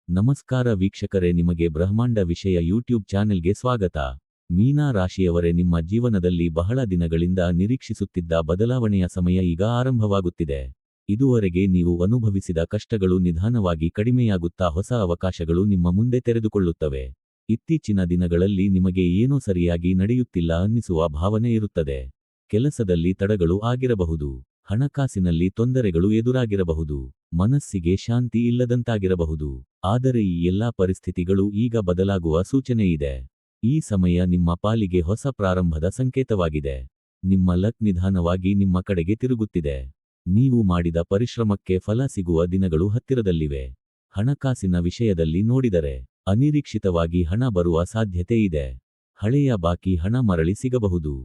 ನಮಸ್ಕಾರ ವೀಕ್ಷಕರೇ, ನಿಮಗೆ ಬ್ರಹ್ಮಾಂಡ ವಿಷಯ ಯೂಟ್ಯೂಬ್ ಚಾನೆಲ್ಗೆ ಸ್ವಾಗತ. ಮೀನ ರಾಶಿಯವರೇ, ನಿಮ್ಮ ಜೀವನದಲ್ಲಿ ಬಹಳ ದಿನಗಳಿಂದ ನಿರೀಕ್ಷಿಸುತ್ತಿದ್ದ ಬದಲಾವಣೆಯ ಸಮಯ ಈಗ ಆರಂಭವಾಗುತ್ತಿದೆ. ಇದುವರೆಗೆ ನೀವು ಅನುಭವಿಸಿದ ಕಷ್ಟಗಳು ನಿಧಾನವಾಗಿ ಕಡಿಮೆಯಾಗುತ್ತಾ ಹೊಸ ಅವಕಾಶಗಳು ನಿಮ್ಮ ಮುಂದೆ ತೆರೆದುಕೊಳ್ಳುತ್ತವೆ. ಇತ್ತೀಚಿನ ದಿನಗಳಲ್ಲಿ ನಿಮಗೆ ಏನೋ ಸರಿಯಾಗಿ ನಡೆಯುತ್ತಿಲ್ಲ ಅನ್ನಿಸುವ ಭಾವನೆ ಇರುತ್ತದೆ. ಕೆಲಸದಲ್ಲಿ ತಡಗಳು ಆಗಿರಬಹುದು, ಹಣಕಾಸಿನಲ್ಲಿ ತೊಂದರೆಗಳು ಎದುರಾಗಿರಬಹುದು, ಮನಸ್ಸಿಗೆ ಶಾಂತಿ ಇಲ್ಲದಂತಾಗಿರಬಹುದು. ಆದರೆ ಈ ಎಲ್ಲಾ ಪರಿಸ್ಥಿತಿಗಳು ಈಗ ಬದಲಾಗುವ ಸೂಚನೆ ಇದೆ. ಈ ಸಮಯ ನಿಮ್ಮ ಪಾಲಿಗೆ ಹೊಸ ಪ್ರಾರಂಭದ ಸಂಕೇತವಾಗಿದೆ. ನಿಮ್ಮ ಲಕ್ ನಿಧಾನವಾಗಿ ನಿಮ್ಮ ಕಡೆಗೆ ತಿರುಗುತ್ತಿದೆ. ನೀವು ಮಾಡಿದ ಪರಿಶ್ರಮಕ್ಕೆ ಫಲ ಸಿಗುವ ದಿನಗಳು ಹತ್ತಿರದಲ್ಲಿವೆ. ಹಣಕಾಸಿನ ವಿಷಯದಲ್ಲಿ ನೋಡಿದರೆ ಅನಿರೀಕ್ಷಿತವಾಗಿ ಹಣ ಬರುವ ಸಾಧ್ಯತೆ ಇದೆ. ಹಳೆಯ ಬಾಕಿ ಹಣ ಮರಳಿ ಸಿಗಬಹುದು.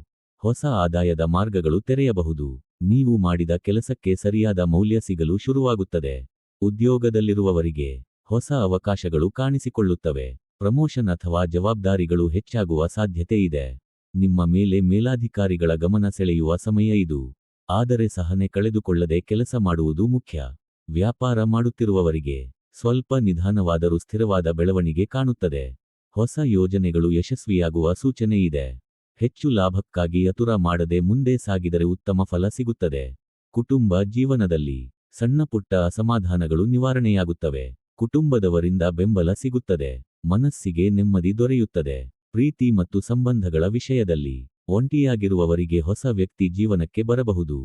ಹೊಸ ಆದಾಯದ ಮಾರ್ಗಗಳು ತೆರೆಯಬಹುದು. ನೀವು ಮಾಡಿದ ಕೆಲಸಕ್ಕೆ ಸರಿಯಾದ ಮೌಲ್ಯ ಸಿಗಲು ಶುರುವಾಗುತ್ತದೆ. ಉದ್ಯೋಗದಲ್ಲಿರುವವರಿಗೆ ಹೊಸ ಅವಕಾಶಗಳು ಕಾಣಿಸಿಕೊಳ್ಳುತ್ತವೆ. ಪ್ರಮೋಷನ್ ಅಥವಾ ಜವಾಬ್ದಾರಿಗಳು ಹೆಚ್ಚಾಗುವ ಸಾಧ್ಯತೆ ಇದೆ. ನಿಮ್ಮ ಮೇಲೆ ಮೇಲಾಧಿಕಾರಿಗಳ ಗಮನ ಸೆಳೆಯುವ ಸಮಯ ಇದು. ಆದರೆ ಸಹನೆ ಕಳೆದುಕೊಳ್ಳದೆ ಕೆಲಸ ಮಾಡುವುದು ಮುಖ್ಯ. ವ್ಯಾಪಾರ ಮಾಡುತ್ತಿರುವವರಿಗೆ ಸ್ವಲ್ಪ ನಿಧಾನವಾದರೂ ಸ್ಥಿರವಾದ ಬೆಳವಣಿಗೆ ಕಾಣುತ್ತದೆ. ಹೊಸ ಯೋಜನೆಗಳು ಯಶಸ್ವಿಯಾಗುವ ಸೂಚನೆ ಇದೆ. ಹೆಚ್ಚು ಲಾಭಕ್ಕಾಗಿ ಆತುರ ಮಾಡದೆ ಮುಂದೆ ಸಾಗಿದರೆ ಉತ್ತಮ ಫಲ ಸಿಗುತ್ತದೆ. ಕುಟುಂಬ ಜೀವನದಲ್ಲಿ ಸಣ್ಣಪುಟ್ಟ ಅಸಮಾಧಾನಗಳು ನಿವಾರಣೆಯಾಗುತ್ತವೆ. ಕುಟುಂಬದವರಿಂದ ಬೆಂಬಲ ಸಿಗುತ್ತದೆ. ಮನಸ್ಸಿಗೆ ನೆಮ್ಮದಿ ದೊರೆಯುತ್ತದೆ. ಪ್ರೀತಿ ಮತ್ತು ಸಂಬಂಧಗಳ ವಿಷಯದಲ್ಲಿ ಒಂಟಿಯಾಗಿರುವವರಿಗೆ ಹೊಸ ವ್ಯಕ್ತಿ ಜೀವನಕ್ಕೆ ಬರಬಹುದು.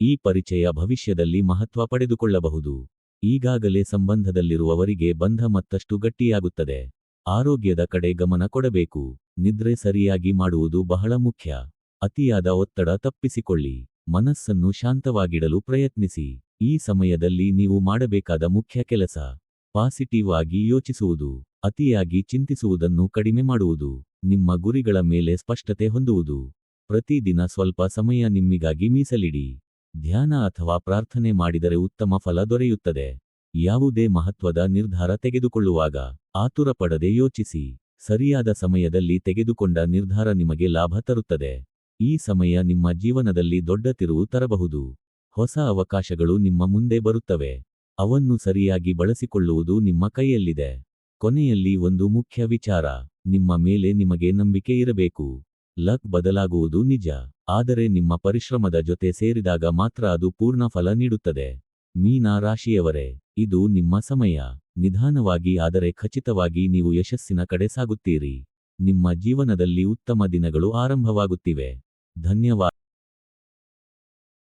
ಈ ಪರಿಚಯ ಭವಿಷ್ಯದಲ್ಲಿ ಮಹತ್ವ ಪಡೆದುಕೊಳ್ಳಬಹುದು. ಈಗಾಗಲೇ ಸಂಬಂಧದಲ್ಲಿರುವವರಿಗೆ ಬಂಧ ಮತ್ತಷ್ಟು ಗಟ್ಟಿಯಾಗುತ್ತದೆ. ಆರೋಗ್ಯದ ಕಡೆ ಗಮನ ಕೊಡಬೇಕು. ನಿದ್ರೆ ಸರಿಯಾಗಿ ಮಾಡುವುದು ಬಹಳ ಮುಖ್ಯ. ಅತಿಯಾದ ಒತ್ತಡ ತಪ್ಪಿಸಿಕೊಳ್ಳಿ. ಮನಸ್ಸನ್ನು ಶಾಂತವಾಗಿಡಲು ಪ್ರಯತ್ನಿಸಿ. ಈ ಸಮಯದಲ್ಲಿ ನೀವು ಮಾಡಬೇಕಾದ ಮುಖ್ಯ ಕೆಲಸ ಪಾಸಿಟಿವ್ ಆಗಿ ಯೋಚಿಸುವುದು, ಅತಿಯಾಗಿ ಚಿಂತಿಸುವುದನ್ನು ಕಡಿಮೆ ಮಾಡುವುದು, ನಿಮ್ಮ ಗುರಿಗಳ ಮೇಲೆ ಸ್ಪಷ್ಟತೆ ಹೊಂದುವುದು. ಪ್ರತಿದಿನ ಸ್ವಲ್ಪ ಸಮಯ ನಿಮ್ಮಿಗಾಗಿ ಮೀಸಲಿಡಿ. ಧ್ಯಾನ ಅಥವಾ ಪ್ರಾರ್ಥನೆ ಮಾಡಿದರೆ ಉತ್ತಮ ಫಲ ದೊರೆಯುತ್ತದೆ. ಯಾವುದೇ ಮಹತ್ವದ ನಿರ್ಧಾರ ತೆಗೆದುಕೊಳ್ಳುವಾಗ ಆತುರ ಪಡದೆ ಯೋಚಿಸಿ. ಸರಿಯಾದ ಸಮಯದಲ್ಲಿ ತೆಗೆದುಕೊಂಡ ನಿರ್ಧಾರ ನಿಮಗೆ ಲಾಭ ತರುತ್ತದೆ. ಈ ಸಮಯ ನಿಮ್ಮ ಜೀವನದಲ್ಲಿ ದೊಡ್ಡ ತಿರುವು ತರಬಹುದು. ಹೊಸ ಅವಕಾಶಗಳು ನಿಮ್ಮ ಮುಂದೆ ಬರುತ್ತವೆ. ಅವನ್ನು ಸರಿಯಾಗಿ ಬಳಸಿಕೊಳ್ಳುವುದು ನಿಮ್ಮ ಕೈಯಲ್ಲಿದೆ. ಕೊನೆಯಲ್ಲಿ ಒಂದು ಮುಖ್ಯ ವಿಚಾರ, ನಿಮ್ಮ ಮೇಲೆ ನಿಮಗೆ ನಂಬಿಕೆ ಇರಬೇಕು. ಲಕ್ ಬದಲಾಗುವುದು ನಿಜ, ಆದರೆ ನಿಮ್ಮ ಪರಿಶ್ರಮದ ಜೊತೆ ಸೇರಿದಾಗ ಮಾತ್ರ ಅದು ಪೂರ್ಣ ಫಲ ನೀಡುತ್ತದೆ. ಮೀನ ರಾಶಿಯವರೇ, ಇದು ನಿಮ್ಮ ಸಮಯ. ನಿಧಾನವಾಗಿ ಆದರೆ ಖಚಿತವಾಗಿ ನೀವು ಯಶಸ್ಸಿನ ಕಡೆ ಸಾಗುತ್ತೀರಿ. ನಿಮ್ಮ ಜೀವನದಲ್ಲಿ ಉತ್ತಮ ದಿನಗಳು ಆರಂಭವಾಗುತ್ತಿವೆ. ಧನ್ಯವಾದ.